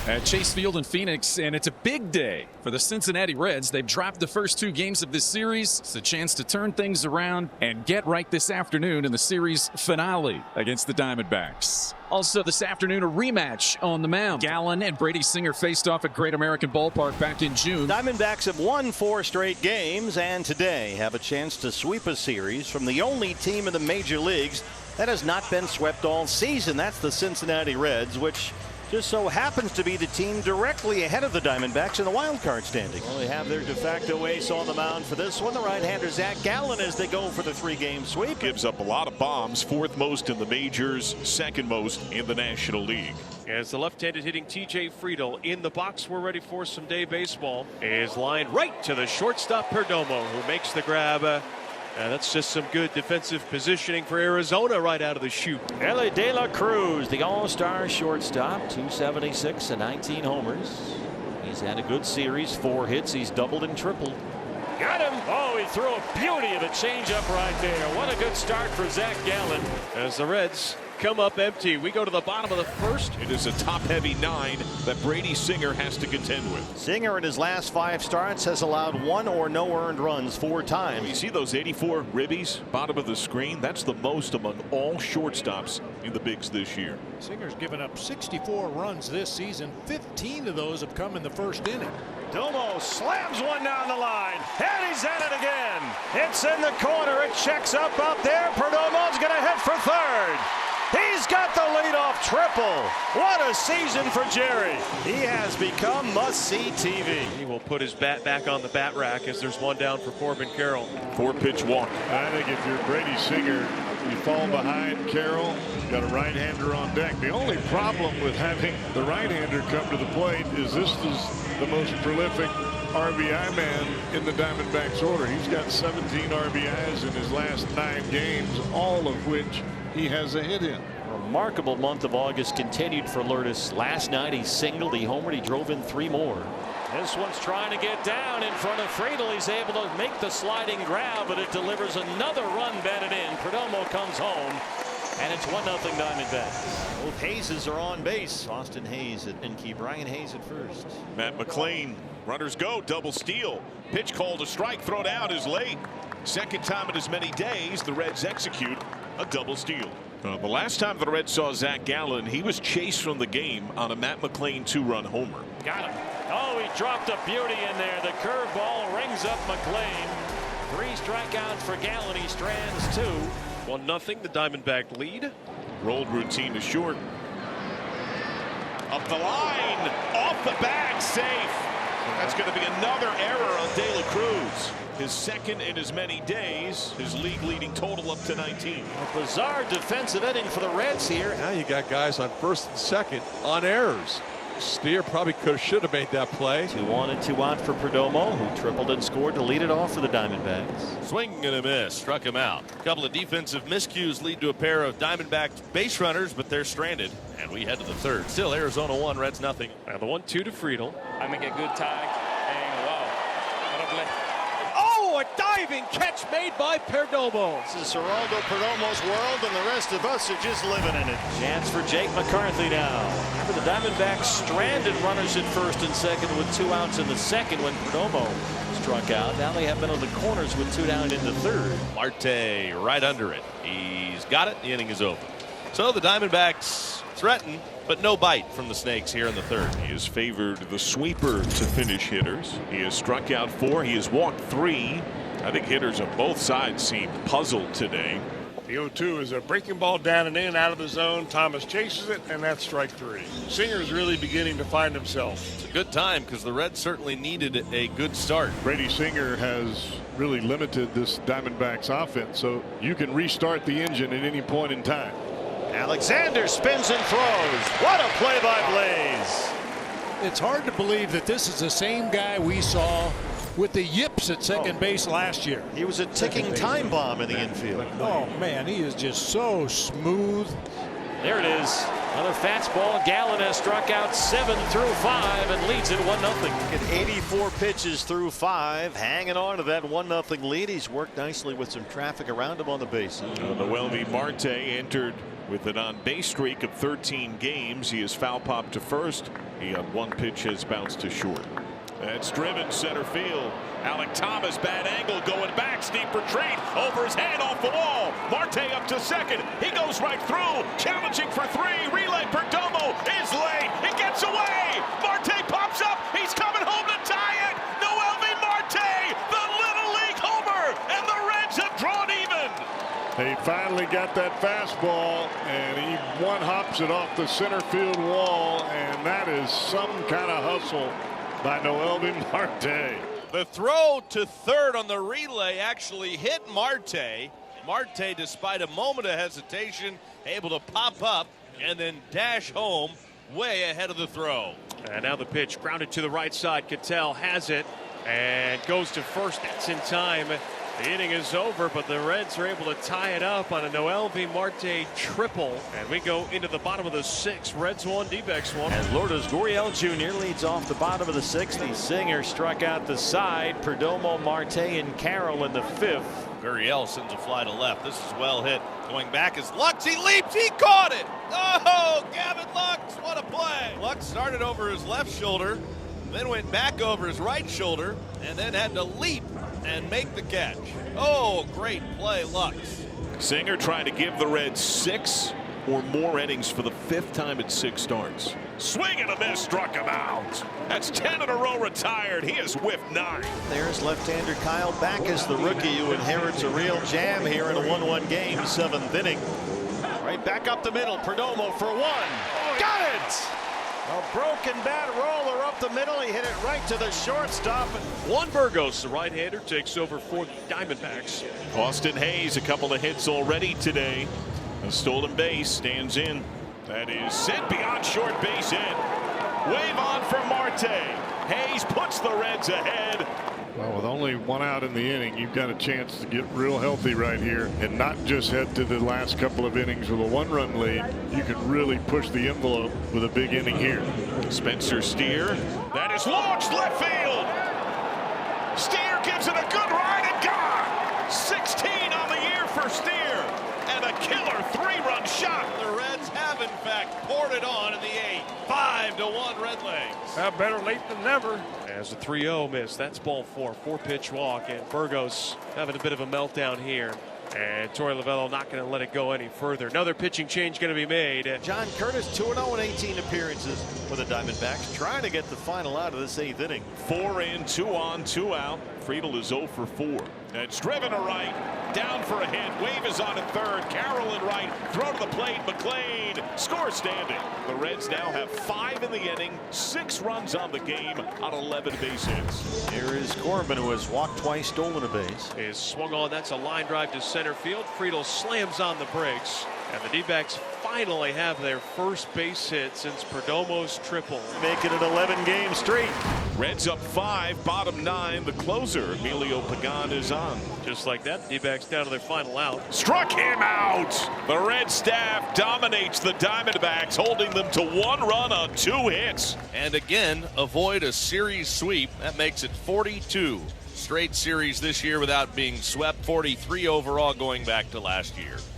at Chase Field in Phoenix, and it's a big day for the Cincinnati Reds. They've dropped the first 2 games of this series. It's a chance to turn things around and get right this afternoon in the series finale against the Diamondbacks. Also this afternoon, a rematch on the mound. Gallen and Brady Singer faced off at Great American Ballpark back in June. Diamondbacks have won 4 straight games and today have a chance to sweep a series from the only team in the major leagues that has not been swept all season. That's the Cincinnati Reds, which just so happens to be the team directly ahead of the Diamondbacks in the wild card standing. Well, they have their de facto ace on the mound for this one, the right-hander Zach Gallen, as they go for the 3-game sweep. Gives up a lot of bombs, 4th most in the majors, 2nd most in the National League. As the left-handed hitting T.J. Friedel in the box, we're ready for some day baseball. Is lined right to the shortstop Perdomo, who makes the grab. That's just some good defensive positioning for Arizona right out of the chute. Ellie De La Cruz, the all-star shortstop, 276 and 19 homers. He's had a good series, 4 hits. He's doubled and tripled. Got him. Oh, he threw a beauty of a changeup right there. What a good start for Zach Gallen. As the Reds come up empty, we go to the bottom of the first. It is a top-heavy 9 that Brady Singer has to contend with. Singer in his last 5 starts has allowed 1 or no earned runs 4 times. You see those 84 ribbies bottom of the screen? That's the most among all shortstops in the bigs this year. Singer's given up 64 runs this season. 15 of those have come in the first inning. Domo slams one down the line, and he's at it again. It's in the corner. It checks up out there. Perdomo's going to hit for 3rd. He's got the leadoff triple. What a season for Jerry. He has become must-see TV. He will put his bat back on the bat rack as there's one down for Corbin Carroll. 4-pitch walk. I think if you're Brady Singer, you fall behind Carroll, got a right-hander on deck. The only problem with having the right-hander come to the plate is this is the most prolific RBI man in the Diamondbacks order. He's got 17 RBIs in his last 9 games, all of which he has a hit in. Remarkable month of August continued for Lourdes. Last night he singled, he homered, he drove in 3 more. This one's trying to get down in front of Friedel. He's able to make the sliding grab, but it delivers another run batted in. Perdomo comes home, and it's 1-0 Diamondbacks. Both Hayeses are on base. Austin Hayes and Key Brian Hayes at first. Matt McLain, runners go, double steal. Pitch called a strike, thrown out is late. 2nd time in as many days the Reds execute a double steal. The last time the Reds saw Zach Gallen, he was chased from the game on a Matt McLain 2-run homer. Got him. Oh, he dropped a beauty in there. The curveball rings up McLain. 3 strikeouts for Gallen. He strands 2. 1-0 the Diamondback lead. Rolled routine to short. Up the line, off the bag, safe. That's going to be another error on De La Cruz. His 2nd in as many days, his league-leading total up to 19. A bizarre defensive inning for the Reds here. Now you got guys on 1st and 2nd on errors. Steer probably should have made that play. 2-1 and 2 out for Perdomo, who tripled and scored to lead it off for the Diamondbacks. Swing and a miss, struck him out. A couple of defensive miscues lead to a pair of Diamondbacks base runners, but they're stranded. And we head to the 3rd. Still Arizona 1, Reds nothing. Now the 1-2 to Friedel. I make a good tag, and wow, what a play. Oh, a diving catch made by Perdomo. This is Geraldo Perdomo's world, and the rest of us are just living in it. Chance for Jake McCarthy now. Remember, the Diamondbacks stranded runners at 1st and 2nd with 2 outs in the 2nd when Perdomo struck out. Now they have been on the corners with 2 down in the 3rd. Marte right under it. He's got it. The inning is over. So the Diamondbacks threaten, but no bite from the Snakes here in the 3rd. He has favored the sweeper to finish hitters. He has struck out 4. He has walked 3. I think hitters on both sides seem puzzled today. The 0-2 is a breaking ball down and in, out of the zone. Thomas chases it, and that's strike 3. Singer is really beginning to find himself. It's a good time because the Reds certainly needed a good start. Brady Singer has really limited this Diamondbacks offense, so you can restart the engine at any point in time. Alexander spins and throws. What a play by Blaze. It's hard to believe that this is the same guy we saw with the yips at second base last year. He was a ticking time bomb in the infield. Oh man, he is just so smooth. There it is. Another fastball. Gallen has struck out 7 through 5 and leads it 1-0. 84 pitches through 5, hanging on to that 1-0 lead. He's worked nicely with some traffic around him on the bases. Noelvi Marte entered With an on-base streak of 13 games, he is foul popped to first. He on one pitch has bounced to short. That's driven center field. Alec Thomas, bad angle, going back, steep retreat, over his head, off the wall. Marte up to second. He goes right through, challenging for three. Relay, Perdomo is late. It gets away. Marte pops up. He's coming home to tie it. Noelvi Marte, the Little League homer, and the Reds have drawn even. He finally got that fastball, and he one-hops it off the center field wall, and that is some kind of hustle by Noelvi Marte. The throw to third on the relay actually hit Marte. Marte, despite a moment of hesitation, able to pop up and then dash home way ahead of the throw. And now the pitch grounded to the right side. Cattell has it and goes to first. That's in time. The inning is over, but the Reds are able to tie it up on a Noelvi Marte triple. And we go into the bottom of the sixth. Reds 1, D-backs 1. And Lourdes Gurriel Jr. leads off the bottom of the sixth. The Singer struck out the side. Perdomo, Marte, and Carroll in the fifth. Gurriel sends a fly to left. This is well hit. Going back is Lux. He leaps. He caught it. Oh, Gavin Lux. What a play. Lux started over his left shoulder, then went back over his right shoulder, and then had to leap and make the catch. Oh, great play, Lux. Singer trying to give the Reds 6 or more innings for the 5th time in 6 starts. Swing and a miss, struck him out. That's 10 in a row retired. He has whiffed 9. There's left-hander Kyle Backus, the rookie who inherits a real jam here in a 1-1 game, 7th inning. Right back up the middle. Perdomo for one. Got it! A broken bat roller up the middle. He hit it right to the shortstop. Juan Burgos, the right-hander, takes over for the Diamondbacks. Austin Hayes, a couple of hits already today. A stolen base, stands in. That is sent beyond short base hit. Wave on for Marte. Hayes puts the Reds ahead. Well, with only 1 out in the inning, you've got a chance to get real healthy right here and not just head to the last couple of innings with a 1-run lead. You can really push the envelope with a big inning here. Spencer Steer. That is launched left field. Steer gives it a good ride and gone. 16 on the year for Steer. And a killer 3-run shot. The Reds have, in fact, poured it on in the 8th. 5-1 Redlegs. Better late than never. As a 3-0 miss, that's ball 4. 4-pitch walk, and Burgos having a bit of a meltdown here. And Torey Lovullo not going to let it go any further. Another pitching change going to be made. John Curtis 2-0 in 18 appearances for the Diamondbacks, trying to get the final out of this 8th inning. 4 in, 2 on, 2 out. Friedel is 0 for 4. It's driven to right. Down for a hit. Wave is on at third. Carroll in right. Throw to the plate. McLean scores standing. The Reds now have 5 in the inning. 6 runs on the game on 11 base hits. Here is Corbin, who has walked twice, stolen a base. Is swung on. That's a line drive to center field. Friedel slams on the brakes. And the D-backs finally have their first base hit since Perdomo's triple. Make it an 11-game streak. Reds up 5, bottom 9. The closer, Emilio Pagan, is on. Just like that, D-backs down to their final out. Struck him out. The Red staff dominates the Diamondbacks, holding them to 1 run on 2 hits. And again, avoid a series sweep. That makes it 42 straight series this year without being swept. 43 overall going back to last year.